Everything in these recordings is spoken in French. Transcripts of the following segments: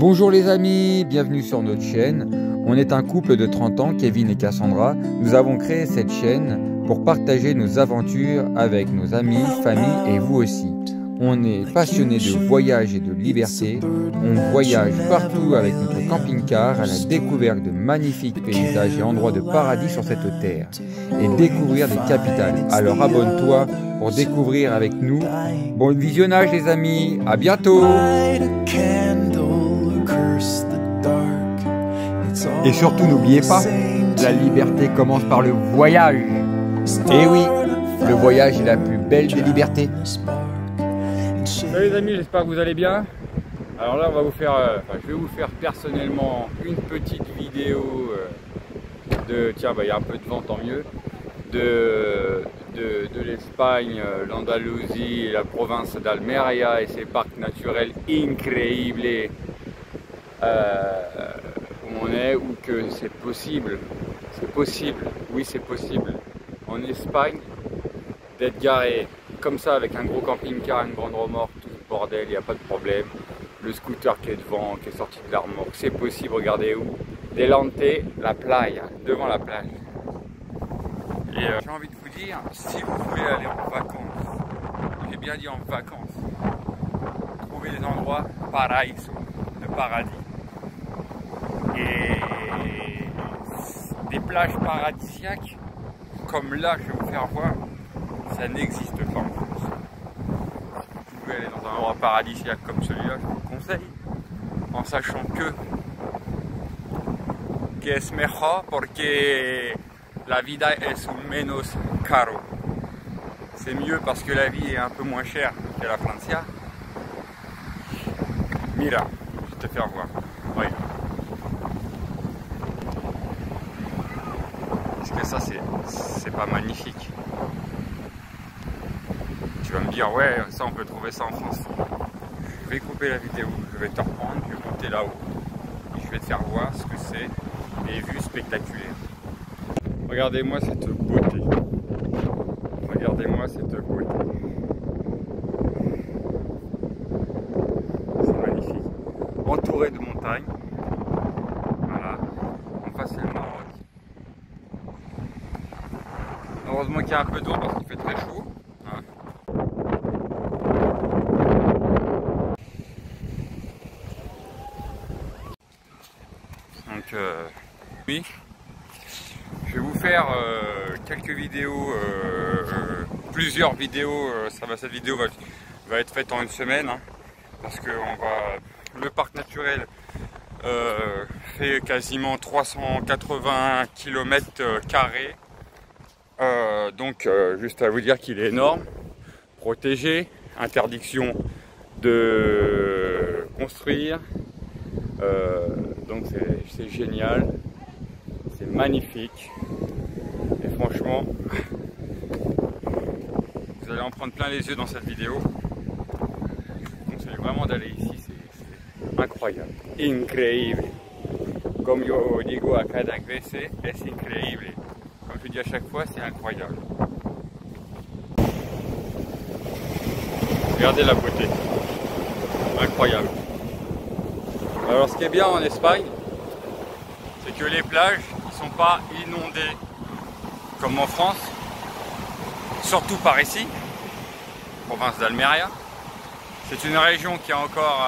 Bonjour les amis, bienvenue sur notre chaîne. On est un couple de 30 ans, Kevin et Cassandra. Nous avons créé cette chaîne pour partager nos aventures avec nos amis, famille et vous aussi. On est passionnés de voyage et de liberté. On voyage partout avec notre camping-car à la découverte de magnifiques paysages et endroits de paradis sur cette terre. Et découvrir des capitales. Alors abonne-toi pour découvrir avec nous. Bon visionnage les amis, à bientôt! Et surtout n'oubliez pas, la liberté commence par le voyage. Et oui, le voyage est la plus belle des libertés. Salut les amis, j'espère que vous allez bien. Alors là on va vous faire, je vais vous faire personnellement une petite vidéo de, tiens il y a un peu de vent tant mieux, de l'Espagne, l'Andalousie, la province d'Almeria et ses parcs naturels incroyables. Où on est, ou que c'est possible, oui c'est possible, en Espagne, d'être garé comme ça avec un gros camping-car, une grande remorque, tout ce bordel, il n'y a pas de problème, le scooter qui est devant, qui est sorti de la remorque, c'est possible, regardez où, delante la playa, devant la plage. Et j'ai envie de vous dire, si vous voulez aller en vacances, j'ai bien dit en vacances, trouvez des endroits paraíso, de paradis. Et des plages paradisiaques comme là je vais vous faire voir, ça n'existe pas en France. Si vous pouvez aller dans un endroit paradisiaque comme celui-là, je vous le conseille, en sachant que es mejor porque la vida es menos caro. C'est mieux parce que la vie est un peu moins chère que la Francia. Mira, je vais te faire voir. Oui. Est-ce que ça c'est pas magnifique? Tu vas me dire ouais ça on peut trouver ça en France. Je vais couper la vidéo, je vais te reprendre, je vais monter là-haut et je vais te faire voir ce que c'est des vues spectaculaires. Regardez-moi cette beauté. Regardez-moi cette beauté. C'est magnifique. Entouré de montagnes. Voilà. En face c'est le Maroc. Heureusement qu'il y a un peu d'eau parce qu'il fait très chaud. Hein. Donc oui, je vais vous faire quelques vidéos, plusieurs vidéos. Cette vidéo va être faite en une semaine, hein, parce que le parc naturel fait quasiment 380 km². Donc juste à vous dire qu'il est énorme, protégé, interdiction de construire, donc c'est génial, c'est magnifique et franchement vous allez en prendre plein les yeux dans cette vidéo. Je vous conseille vraiment d'aller ici, c'est incroyable, increíble, comme yo digo a cada vez, es increíble. Comme je dis à chaque fois, c'est incroyable. Regardez la beauté. Incroyable. Alors ce qui est bien en Espagne, c'est que les plages ne sont pas inondées comme en France. Surtout par ici, province d'Almeria. C'est une région qui est encore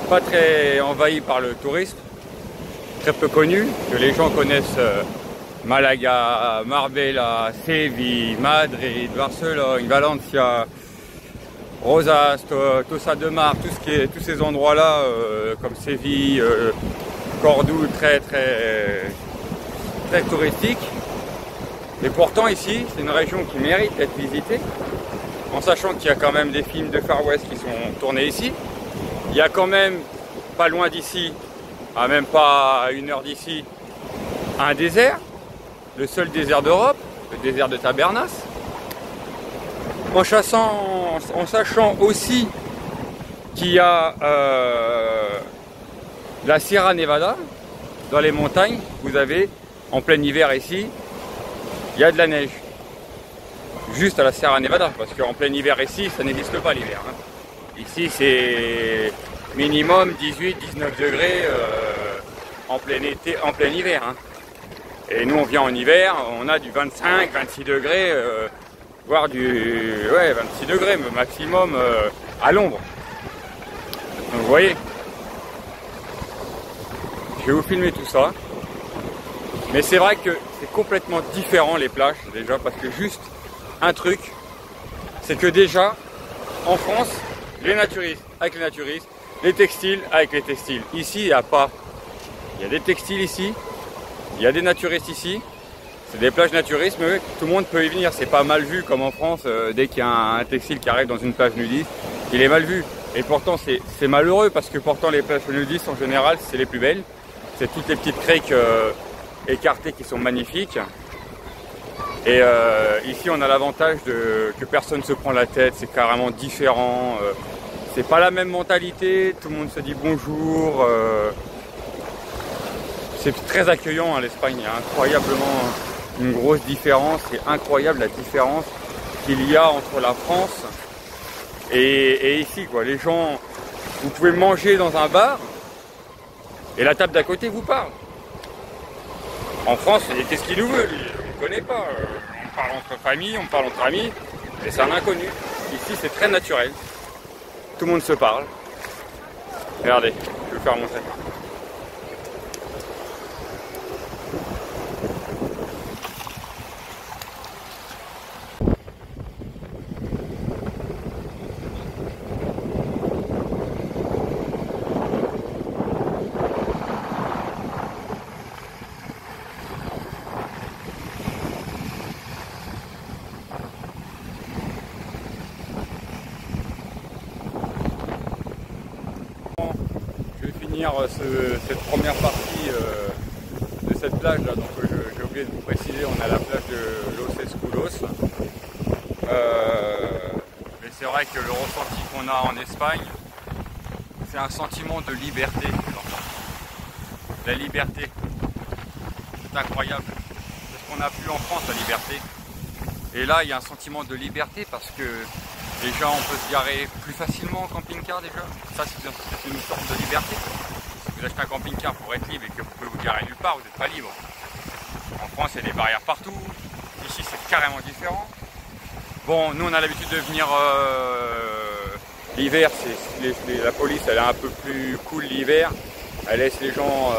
pas très envahie par le tourisme. Très peu connue, que les gens connaissent Malaga, Marbella, Séville, Madrid, Barcelone, Valencia, Rosas, Tossa de Mar, tous ces endroits-là, comme Séville, Cordoue, très touristique. Et pourtant ici, c'est une région qui mérite d'être visitée, en sachant qu'il y a quand même des films de Far West qui sont tournés ici. Il y a quand même, pas loin d'ici, à même pas 1 heure d'ici, un désert. Le seul désert d'Europe, le désert de Tabernas. En sachant aussi qu'il y a la Sierra Nevada, dans les montagnes, vous avez en plein hiver ici, il y a de la neige. Juste à la Sierra Nevada, parce qu'en plein hiver ici, ça n'existe pas l'hiver. Hein. Ici c'est minimum 18-19 degrés en plein été, en plein hiver. Hein. Et nous on vient en hiver, on a du 25-26 degrés, voire du 26 degrés maximum à l'ombre. Donc vous voyez, je vais vous filmer tout ça. Mais c'est vrai que c'est complètement différent les plages déjà, parce que juste un truc, c'est que déjà en France, les naturistes avec les naturistes, les textiles avec les textiles. Ici, il n'y a pas. Il y a des textiles ici, il y a des naturistes ici. C'est des plages naturistes, mais tout le monde peut y venir. C'est pas mal vu comme en France, dès qu'il y a un textile qui arrive dans une plage nudiste, il est mal vu. Et pourtant, c'est malheureux parce que pourtant les plages nudistes en général, c'est les plus belles. C'est toutes les petites criques écartées qui sont magnifiques. Et ici, on a l'avantage que personne ne se prend la tête. C'est carrément différent. C'est pas la même mentalité. Tout le monde se dit bonjour. C'est très accueillant, hein, l'Espagne. Il y a incroyablement une grosse différence. C'est incroyable la différence qu'il y a entre la France et ici, quoi. Les gens, vous pouvez manger dans un bar et la table d'à côté vous parle. En France, qu'est-ce qu'il nous veut, lui? On ne connaît pas. On parle entre familles, on parle entre amis, et c'est un inconnu. Ici, c'est très naturel. Tout le monde se parle. Regardez, je vais vous faire montrer. Cette première partie de cette plage là, donc j'ai oublié de vous préciser, on a la plage de Los Escudos. Mais c'est vrai que le ressenti qu'on a en Espagne, c'est un sentiment de liberté. La liberté, c'est incroyable. C'est ce qu'on n'a plus en France, la liberté. Et là, il y a un sentiment de liberté parce que déjà, on peut se garer plus facilement en camping-car déjà. Ça, c'est une sorte de liberté. Si vous achetez un camping-car pour être libre et que vous pouvez vous garer nulle part, vous n'êtes pas libre. En France, il y a des barrières partout. Ici, c'est carrément différent. Bon, nous, on a l'habitude de venir l'hiver. La police, elle est un peu plus cool l'hiver. Elle laisse les gens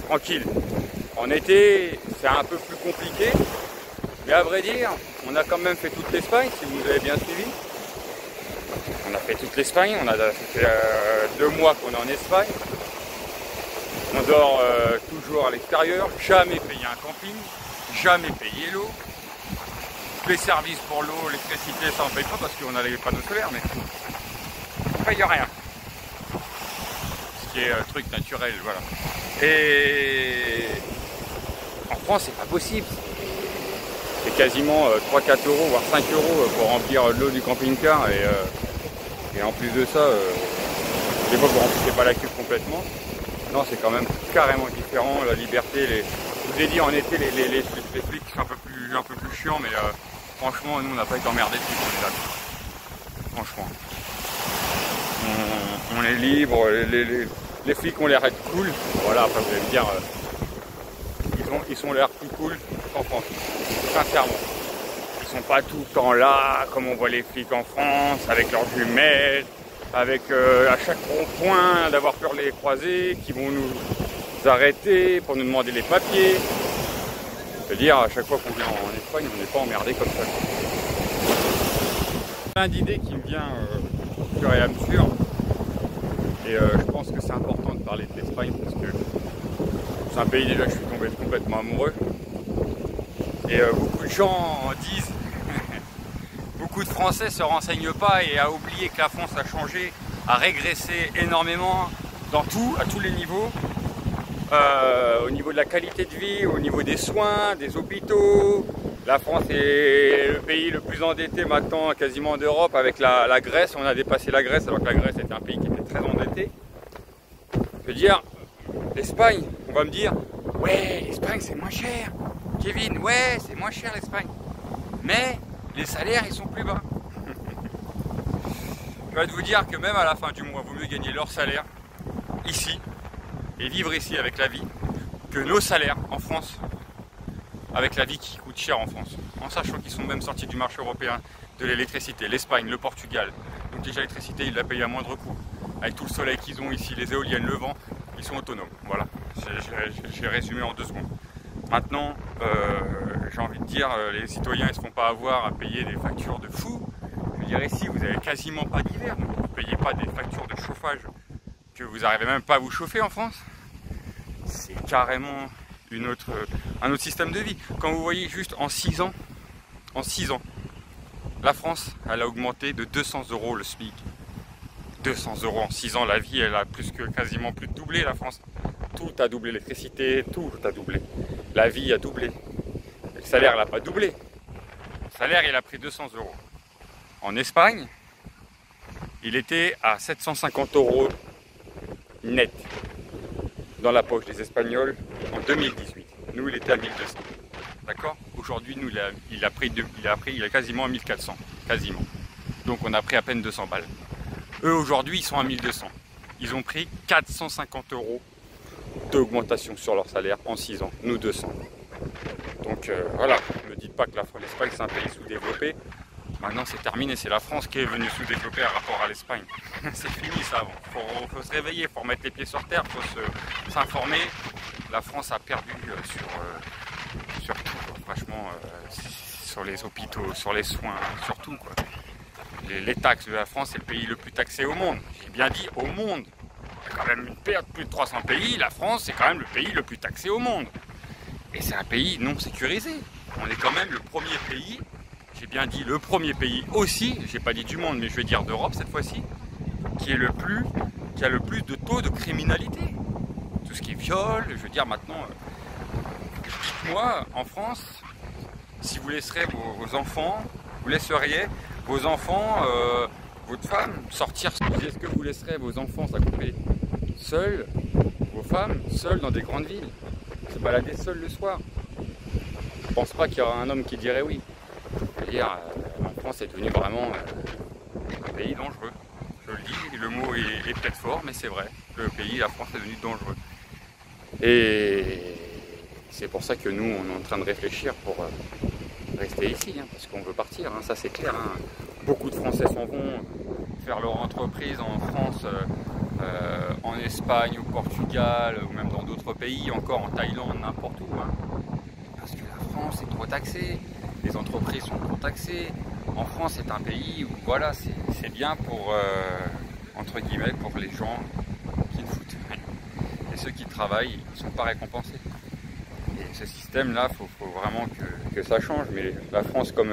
tranquilles. En été, c'est un peu plus compliqué. Mais à vrai dire, on a quand même fait toute l'Espagne, si vous avez bien suivi. On a fait toute l'Espagne, on a fait 2 mois qu'on est en Espagne. On dort toujours à l'extérieur, jamais payé un camping, jamais payé l'eau. Les services pour l'eau, l'électricité, ça on ne paye pas parce qu'on a les panneaux solaires, mais on ne paye rien. Ce qui est un truc naturel, voilà. Et en France, c'est pas possible. C'est quasiment 3-4 euros, voire 5 euros pour remplir l'eau du camping-car. Et en plus de ça, des fois vous ne remplissez pas la cuve complètement. Non, c'est quand même carrément différent, la liberté. Je vous ai dit en été, les flics sont un peu plus chiants, mais franchement, nous on n'a pas été emmerdés depuis ce là. Franchement. On est libre, les flics ont l'air d'être cool. Voilà, après vous allez me dire, ils ont l'air plus cool qu'en France, sincèrement. Ils sont pas tout le temps là, comme on voit les flics en France, avec leurs jumelles, avec à chaque rond-point d'avoir peur de les croiser, qui vont nous arrêter pour nous demander les papiers. C'est-à-dire, à chaque fois qu'on vient en Espagne, on n'est pas emmerdé comme ça. Plein d'idées qui me vient au fur et à mesure. Et je pense que c'est important de parler de l'Espagne parce que c'est un pays déjà que je suis tombé complètement amoureux. Et beaucoup de gens disent, beaucoup de Français se renseignent pas et a oublié que la France a changé, a régressé énormément dans tout, à tous les niveaux. Au niveau de la qualité de vie, au niveau des soins, des hôpitaux. La France est le pays le plus endetté maintenant quasiment d'Europe avec la Grèce. On a dépassé la Grèce alors que la Grèce était un pays qui était très endetté. Je veux dire, l'Espagne, on va me dire, ouais, l'Espagne c'est moins cher. Kevin, ouais, c'est moins cher l'Espagne. Mais les salaires ils sont plus bas. je vais vous dire que même à la fin du mois, il vaut mieux gagner leur salaire ici et vivre ici avec la vie que nos salaires en France avec la vie qui coûte cher en France. En sachant qu'ils sont même sortis du marché européen de l'électricité, l'Espagne, le Portugal. Donc déjà l'électricité, ils la payent à moindre coût. Avec tout le soleil qu'ils ont ici, les éoliennes, le vent, ils sont autonomes. Voilà, j'ai résumé en 2 secondes. Maintenant, j'ai envie de dire, les citoyens ils ne se font pas avoir à payer des factures de fou. Je dirais si vous n'avez quasiment pas d'hiver, donc vous ne payez pas des factures de chauffage, que vous n'arrivez même pas à vous chauffer en France. C'est carrément un autre système de vie. Quand vous voyez juste en 6 ans, la France, elle a augmenté de 200 € le SMIC. 200 € en 6 ans, la vie, elle a quasiment plus de doublé, la France. Tout a doublé, l'électricité, tout a doublé. La vie a doublé. Le salaire n'a pas doublé. Le salaire, il a pris 200 €. En Espagne, il était à 750 € net dans la poche des Espagnols en 2018. Nous, il était à 1200. D'accord? Aujourd'hui, nous, il a quasiment à 1400. Quasiment. Donc, on a pris à peine 200 balles. Eux, aujourd'hui, ils sont à 1200. Ils ont pris 450 € d'augmentation sur leur salaire en 6 ans. Nous, 200. Donc, voilà. Ne dites pas que l'Espagne, c'est un pays sous-développé. Maintenant, c'est terminé. C'est la France qui est venue sous-développer par rapport à l'Espagne. C'est fini, ça. Il faut se réveiller, il faut remettre les pieds sur terre, il faut s'informer. La France a perdu sur tout, quoi. Franchement, sur les hôpitaux, sur les soins, sur tout, quoi. Les taxes de la France, c'est le pays le plus taxé au monde. J'ai bien dit au monde. Il y a quand même une perte de plus de 300 pays. La France, c'est quand même le pays le plus taxé au monde. Et c'est un pays non sécurisé. On est quand même le premier pays, j'ai bien dit le premier pays aussi, j'ai pas dit du monde, mais je vais dire d'Europe cette fois-ci, qui a le plus de taux de criminalité. Tout ce qui est viol, je veux dire maintenant, dites-moi, en France, si vous laisserez vos enfants, vous laisseriez vos enfants, votre femme sortir. Est-ce que vous laisserez vos enfants s'accompagner seuls, vos femmes seules dans des grandes villes, se balader seuls le soir? Je ne pense pas qu'il y aura un homme qui dirait oui. Je veux dire, en France c'est devenu vraiment un pays dangereux. Je le dis, le mot est peut-être fort, mais c'est vrai. Le pays, la France est devenu dangereux. Et c'est pour ça que nous, on est en train de réfléchir pour rester ici, hein, parce qu'on veut partir, hein, ça c'est clair. Hein. Beaucoup de Français s'en vont faire leur entreprise en France, en Espagne, au Portugal, ou même dans d'autres pays, encore en Thaïlande, n'importe où. Hein. Parce que la France est trop taxée, les entreprises sont trop taxées. En France, c'est un pays où voilà, c'est bien pour, entre guillemets, pour les gens qui ne foutent rien. Et ceux qui travaillent, ils ne sont pas récompensés. Et ce système-là, il faut vraiment que ça change. Mais la France, comme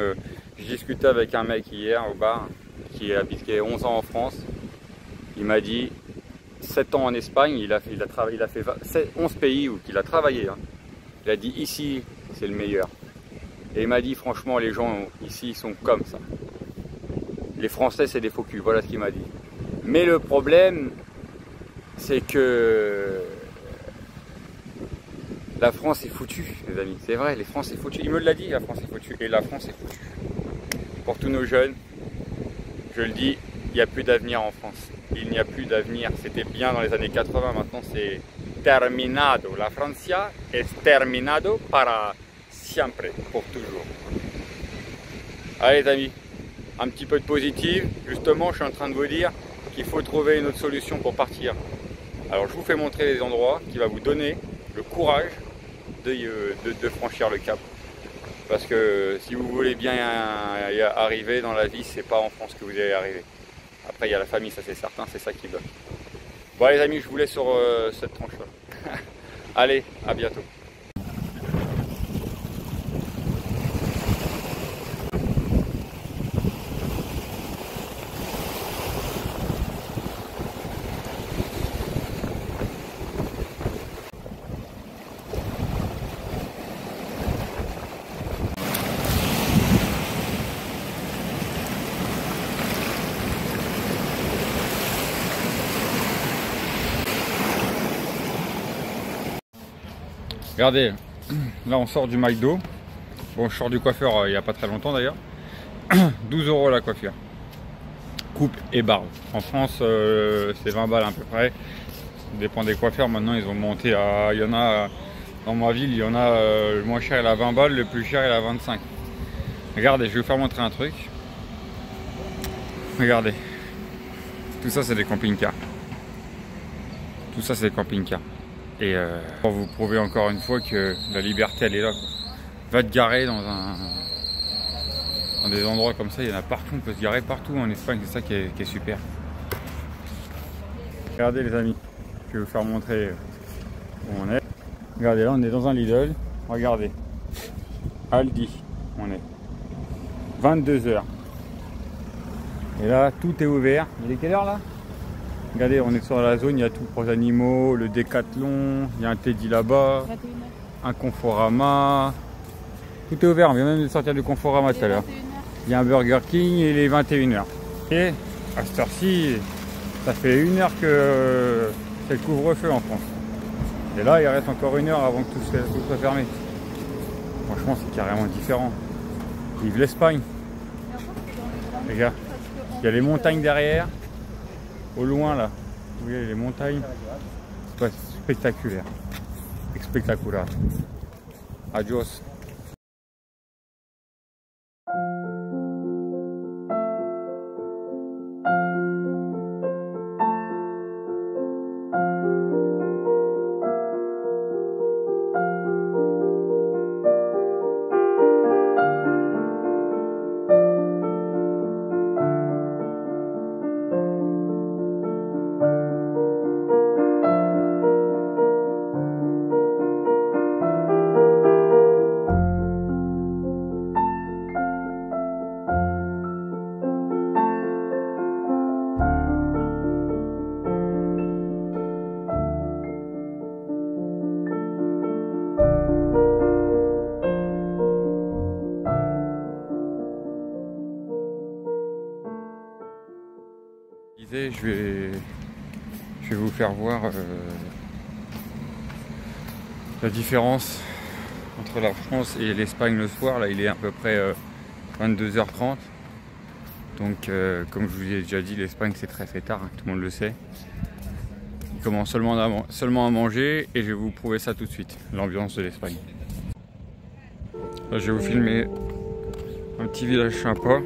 je discutais avec un mec hier au bar, qui a habité 11 ans en France, il m'a dit 7 ans en Espagne, il a fait 11 pays où il a travaillé. Hein. Il a dit ici, c'est le meilleur. Et il m'a dit franchement, les gens ici sont comme ça. Les Français, c'est des faux culs, voilà ce qu'il m'a dit. Mais le problème, c'est que la France est foutue, les amis. C'est vrai, la France est foutue. Il me l'a dit, la France est foutue. Et la France est foutue. Pour tous nos jeunes, je le dis, il n'y a plus d'avenir en France. Il n'y a plus d'avenir. C'était bien dans les années 80, maintenant c'est terminado. La Francia est terminado para siempre, pour toujours. Allez les amis, un petit peu de positif. Justement, je suis en train de vous dire qu'il faut trouver une autre solution pour partir. Alors je vous fais montrer les endroits qui vont vous donner le courage de franchir le cap. Parce que si vous voulez bien y arriver dans la vie, c'est pas en France que vous allez arriver. Après il y a la famille, ça c'est certain, c'est ça qui bloque. Bon les amis, je vous laisse sur cette tranche-là. Allez, à bientôt. Regardez, là on sort du McDo. Bon, je sors du coiffeur il n'y a pas très longtemps d'ailleurs. 12 € la coiffure. coupe et barbe. En France, c'est 20 balles à peu près. Ça dépend des coiffeurs. Maintenant, ils ont monté à... Il y en a... Dans ma ville, il y en a... le moins cher, il a 20 balles. Le plus cher, il a 25. Regardez, je vais vous faire montrer un truc. Regardez. Tout ça, c'est des camping-cars. Tout ça, c'est des camping-cars. Et pour vous prouver encore une fois que la liberté, elle est là, quoi. Va te garer dans des endroits comme ça, il y en a partout, on peut se garer partout en Espagne, c'est ça qui est super. Regardez les amis, je vais vous faire montrer où on est. Regardez, là on est dans un Lidl, regardez, Aldi, on est 22 h. Et là tout est ouvert. Il est quelle heure là? Regardez, on est sur la zone, il y a tout pour les animaux, le Décathlon, il y a un Teddy là-bas, un Conforama. Tout est ouvert, on vient même de sortir du Conforama tout à l'heure. Il y a un Burger King et il est 21 h. Et à cette heure-ci, ça fait 1 heure que c'est le couvre-feu en France. Et là, il reste encore 1 heure avant que tout soit fermé. Franchement, c'est carrément différent. Vive l'Espagne. Les gars, il y a les montagnes derrière. Au loin là, vous voyez les montagnes. C'est spectaculaire. Spectaculaire. Adios. Je vais vous faire voir la différence entre la France et l'Espagne le soir. Là, il est à peu près 22 h 30. Donc, comme je vous ai déjà dit, l'Espagne c'est très tard, hein, tout le monde le sait. Ils commencent seulement à manger et je vais vous prouver ça tout de suite, l'ambiance de l'Espagne. Là, je vais vous filmer un petit village sympa,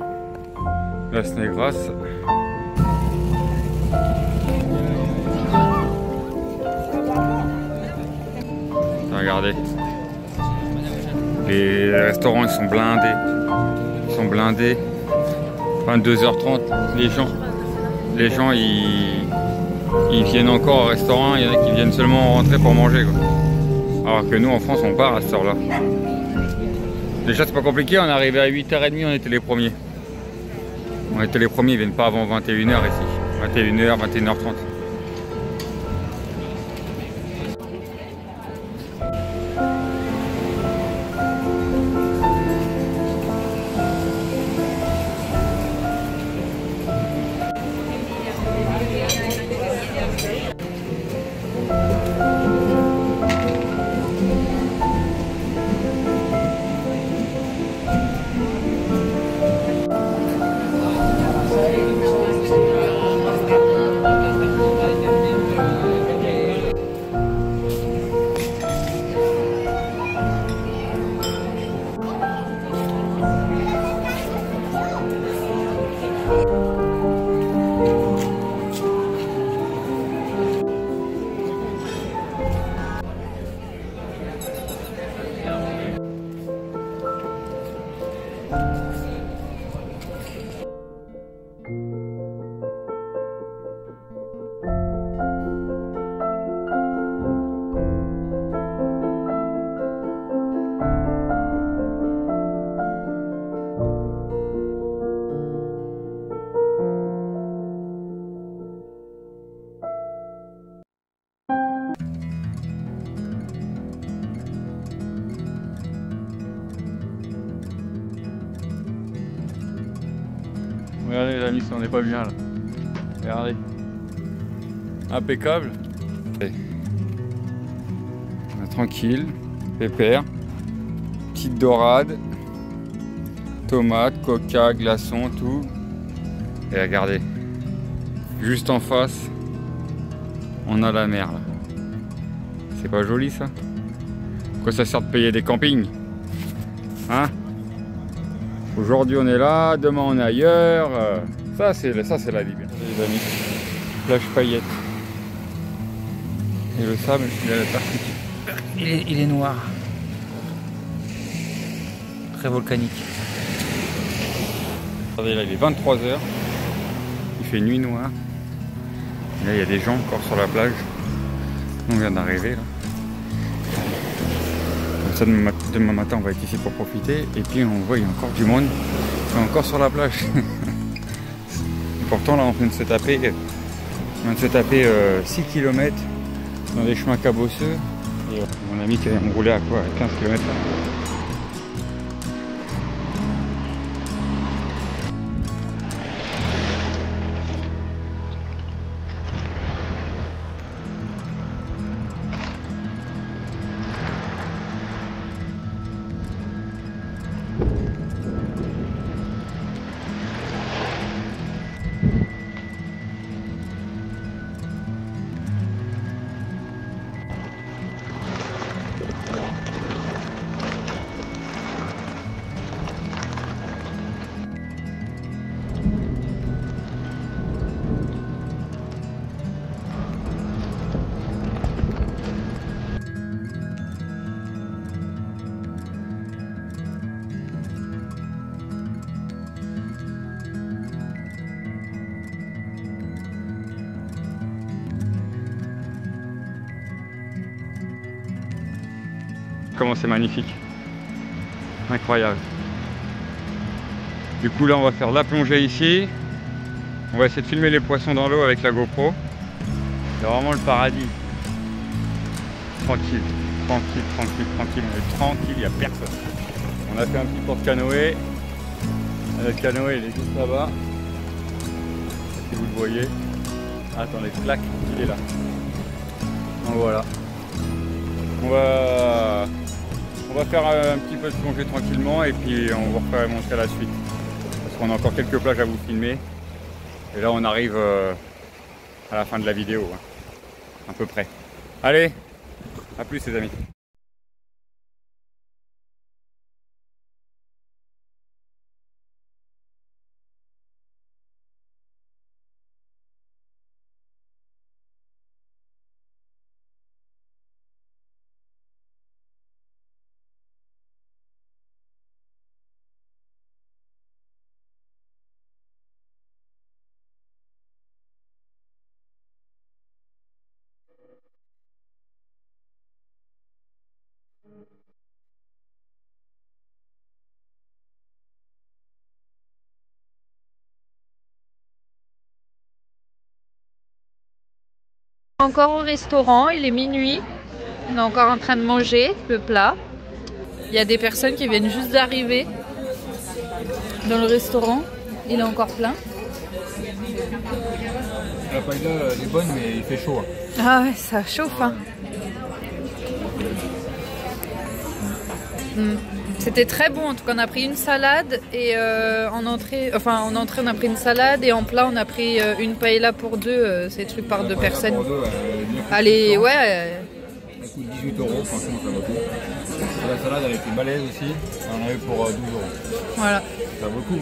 Las Negras. Regardez, les restaurants ils sont blindés, 22 h 30, les gens ils viennent encore au restaurant, il y en a qui viennent seulement rentrer pour manger, quoi. Alors que nous en France on part à cette heure là. Déjà c'est pas compliqué, on est arrivé à 8 h 30, on était les premiers. Ils viennent pas avant 21 h ici, 21 h, 21 h 30. Regardez les amis, si on n'est pas bien là. Regardez. Impeccable. Tranquille. Pépère. Petite dorade. Tomates, coca, glaçons, tout. Et regardez. Juste en face, on a la mer là. C'est pas joli ça? Quoi ça sert de payer des campings? Hein? Aujourd'hui on est là, demain on est ailleurs. Ça c'est la liberté les amis. Plage paillettes. Et le sable, il a la percute. Il est noir. Très volcanique. Regardez là, il est 23 h. Il fait nuit noire. Et là il y a des gens encore sur la plage. On vient d'arriver là. Comme ça demain matin on va être ici pour profiter. Et puis on voit il y a encore du monde. qui est encore sur la plage. Et pourtant là on vient de se taper, 6 km dans des chemins cabosseux. Et mon ami qui allait me rouler à quoi? À 15 km là. Comment c'est magnifique, incroyable. Du coup là on va faire la plongée ici, on va essayer de filmer les poissons dans l'eau avec la GoPro. C'est vraiment le paradis. Tranquille, tranquille, tranquille, tranquille, on est tranquille, il n'y a personne. On a fait un petit porte-canoë. Le canoë il est juste là-bas, si vous le voyez. Attendez, clac, il est là. Donc voilà. On va faire un petit peu de plongée tranquillement et puis on vous refera montrer la suite. Parce qu'on a encore quelques plages à vous filmer. Et là on arrive à la fin de la vidéo, hein, à peu près. Allez, à plus les amis. Encore au restaurant, il est minuit, on est encore en train de manger le plat. Il y a des personnes qui viennent juste d'arriver dans le restaurant, il est encore plein. La paella elle est bonne mais il fait chaud. Hein. Ah ouais, ça chauffe. Hein. C'était très bon, en tout cas on a pris une salade et en entrée on a pris une salade et en plat on a pris une paella pour deux, ces trucs par deux personnes. Pour deux, allez, ouais. Elle coûte 18 €, franchement ça vaut le coup. Et la salade elle était balèze aussi, on en a eu pour 12 €. Voilà. Ça vaut le coup.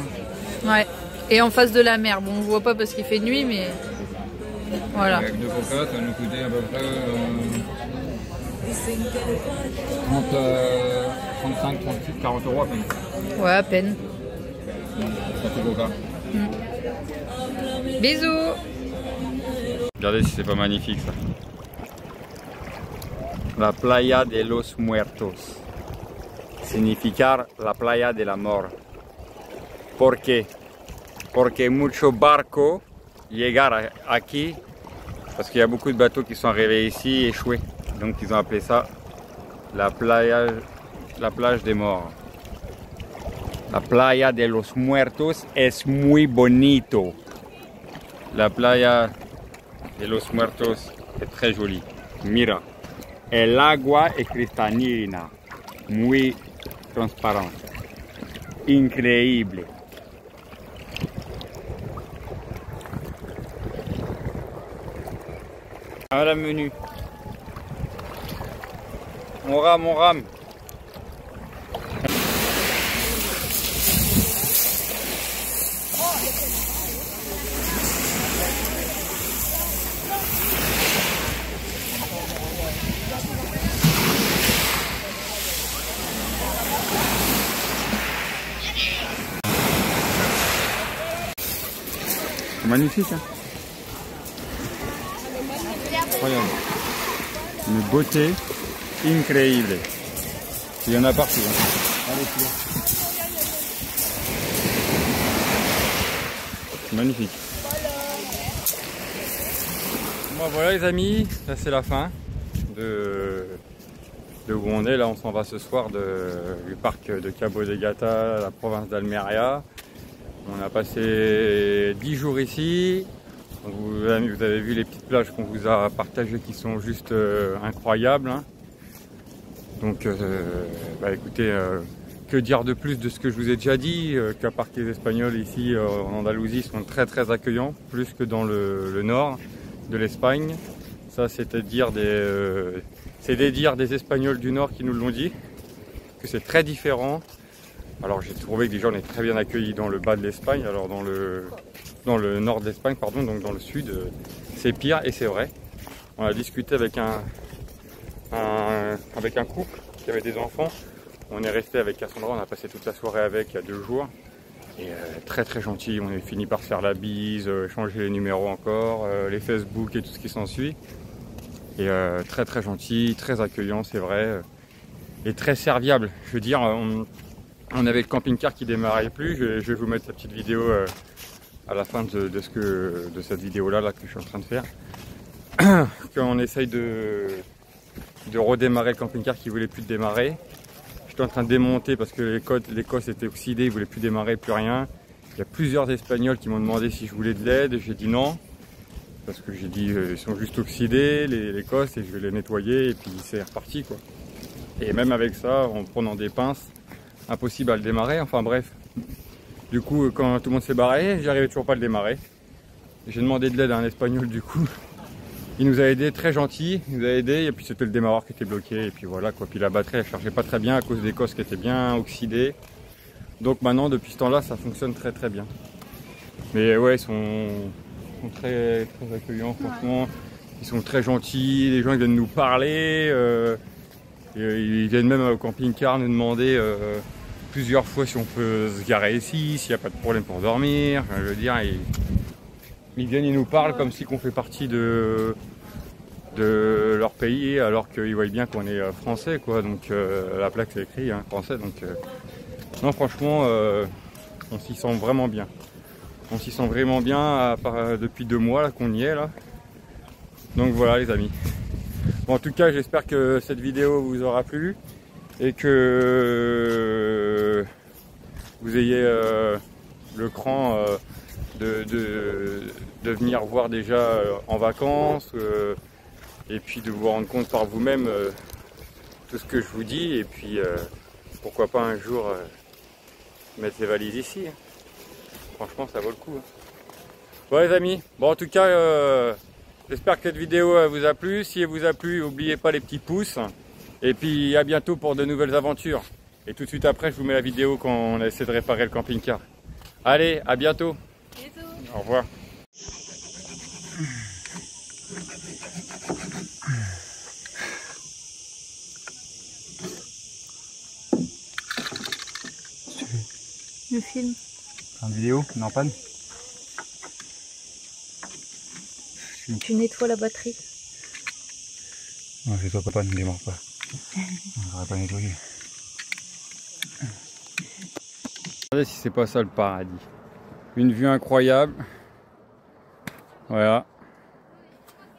Hein. Ouais. Et en face de la mer, bon on voit pas parce qu'il fait nuit mais voilà. Avec deux coca ça nous coûtait à peu près 35, 38, 40 € à peine. Ouais, à peine. Bisous. Regardez si c'est pas magnifique ça. La playa de los muertos. Significar la playa de la mort. ¿Por qué? Porque mucho barco llegar aquí. Parce qu'il y a beaucoup de bateaux qui sont arrivés ici échoués. Donc ils ont appelé ça la plage des morts. La playa de los muertos es muy bonito. La playa de los muertos est très jolie. Mira, el agua es cristalina, muy transparente. Increíble. Voilà le menu. On rame, on rame. Magnifique, hein. Incroyable. Une beauté incroyable. Il y en a partout. Hein. Allez, magnifique. Bon, voilà les amis, là c'est la fin de où on est. Là on s'en va ce soir du parc de Cabo de Gata, la province d'Almeria. On a passé 10 jours ici. Vous avez vu les petites plages qu'on vous a partagées qui sont juste incroyables. Hein. Donc écoutez, que dire de plus de ce que je vous ai déjà dit, qu'à part que les Espagnols ici en Andalousie sont très très accueillants, plus que dans le nord de l'Espagne. Ça c'est dire des Espagnols du nord qui nous l'ont dit, que c'est très différent. Alors j'ai trouvé que déjà on est très bien accueillis dans le bas de l'Espagne, alors dans le nord de l'Espagne, pardon, donc dans le sud, c'est pire et c'est vrai. On a discuté avec un couple qui avait des enfants. On est resté avec Cassandra, on a passé toute la soirée avec il y a 2 jours. Et très très gentil, on a fini par faire la bise, échanger les numéros encore, les Facebook et tout ce qui s'ensuit. Et très très gentil, très accueillant, c'est vrai, et très serviable. Je veux dire, on avait le camping-car qui démarrait plus. Je vais vous mettre la petite vidéo à la fin de cette vidéo-là que je suis en train de faire. Quand on essaye de redémarrer le camping-car qui ne voulait plus démarrer. J'étais en train de démonter parce que les cosses étaient oxydées, ils ne voulaient plus démarrer, plus rien. Il y a plusieurs Espagnols qui m'ont demandé si je voulais de l'aide. J'ai dit non. Parce que j'ai dit ils sont juste oxydés, les cosses, et je vais les nettoyer et puis c'est reparti, quoi. Et même avec ça, en prenant des pinces, impossible à le démarrer, enfin bref. Du coup, quand tout le monde s'est barré, j'arrivais toujours pas à le démarrer. J'ai demandé de l'aide à un Espagnol du coup. Il nous a aidé, très gentil, il nous a aidé, et puis c'était le démarreur qui était bloqué, et puis voilà quoi. Puis la batterie elle chargeait pas très bien à cause des cosses qui étaient bien oxydées. Donc maintenant, depuis ce temps-là, ça fonctionne très très bien. Mais ouais, ils sont très très accueillants, franchement. Ils sont très gentils, les gens ils viennent nous parler. Ils viennent même au camping-car nous demander plusieurs fois si on peut se garer ici, s'il n'y a pas de problème pour dormir. Enfin, je veux dire, ils viennent, ils nous parlent comme si on fait partie de leur pays, alors qu'ils voient bien qu'on est français, quoi. Donc la plaque c'est écrit hein, français. Donc non, franchement, on s'y sent vraiment bien. On s'y sent vraiment bien depuis 2 mois là qu'on y est là. Donc voilà les amis. Bon, en tout cas, j'espère que cette vidéo vous aura plu et que vous ayez le cran de venir voir déjà en vacances et puis de vous rendre compte par vous-même tout ce que je vous dis, et puis pourquoi pas un jour mettre les valises ici. Hein. Franchement, ça vaut le coup. Hein. Bon les amis, bon en tout cas j'espère que cette vidéo vous a plu. Si elle vous a plu, n'oubliez pas les petits pouces. Et puis à bientôt pour de nouvelles aventures. Et tout de suite après, je vous mets la vidéo quand on a essayé de réparer le camping-car. Allez, à bientôt. Bisous. Au revoir. Le film. Une vidéo, on est en panne. Tu nettoies la batterie. Non, je nettoie pas, ne démarre pas. On va pas nettoyer. Regardez si c'est pas ça le paradis. Une vue incroyable. Voilà.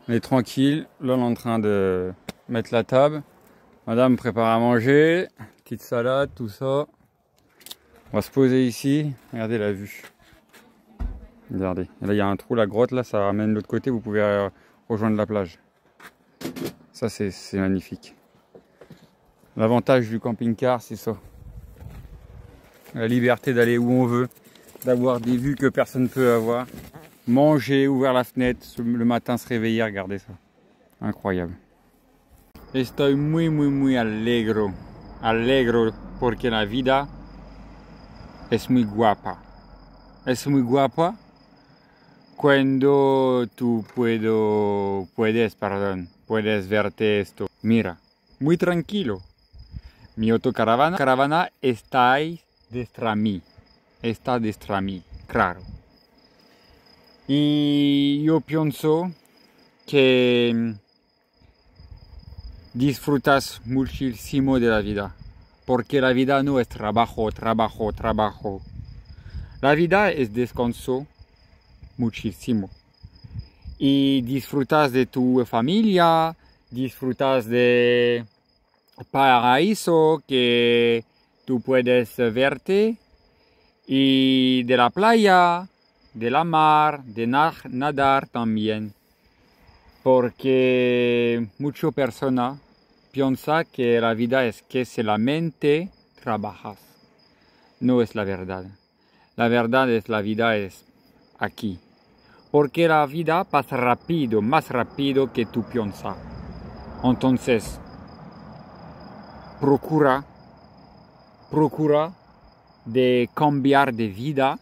On est tranquille. Là, on est en train de mettre la table. Madame prépare à manger. Petite salade, tout ça. On va se poser ici. Regardez la vue. Regardez. Et là, il y a un trou, la grotte, là, ça ramène de l'autre côté. Vous pouvez rejoindre la plage. Ça, c'est magnifique. L'avantage du camping-car, c'est ça. La liberté d'aller où on veut, d'avoir des vues que personne ne peut avoir. Manger, ouvrir la fenêtre, le matin se réveiller, regardez ça. Incroyable. Estoy muy alegre porque la vida es muy guapa. Es muy guapa cuando tú puedes verte esto. Mira, muy tranquilo. Mi autocaravana está detrás de mí, claro. Y yo pienso que disfrutas muchísimo de la vida, porque la vida no es trabajo. La vida es descanso muchísimo. Y disfrutas de tu familia, disfrutas de paraíso que tú puedes verte, y de la playa, de la mar, de nadar también. Porque muchas personas piensan que la vida es que solamente trabajas. No es la verdad. La verdad es la vida es aquí. Porque la vida pasa rápido, más rápido que tú piensas. Entonces, procura de cambiar de vida,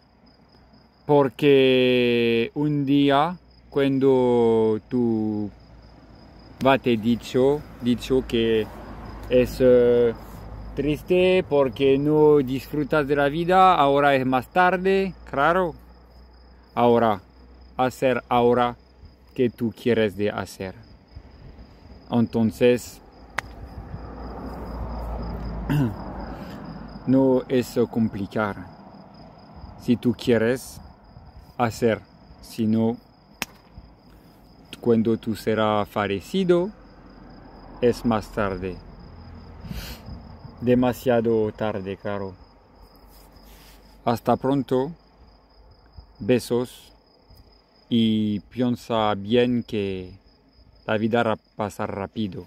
porque un día cuando tú te dicho que es triste porque no disfrutas de la vida, ahora es más tarde, claro. Hacer ahora que tú quieres de hacer. Entonces, no es complicar. Si tú quieres hacer, sino cuando tú serás fallecido, es más tarde. Demasiado tarde, claro. Hasta pronto. Besos. Y piensa bien que la vida pasa rápido.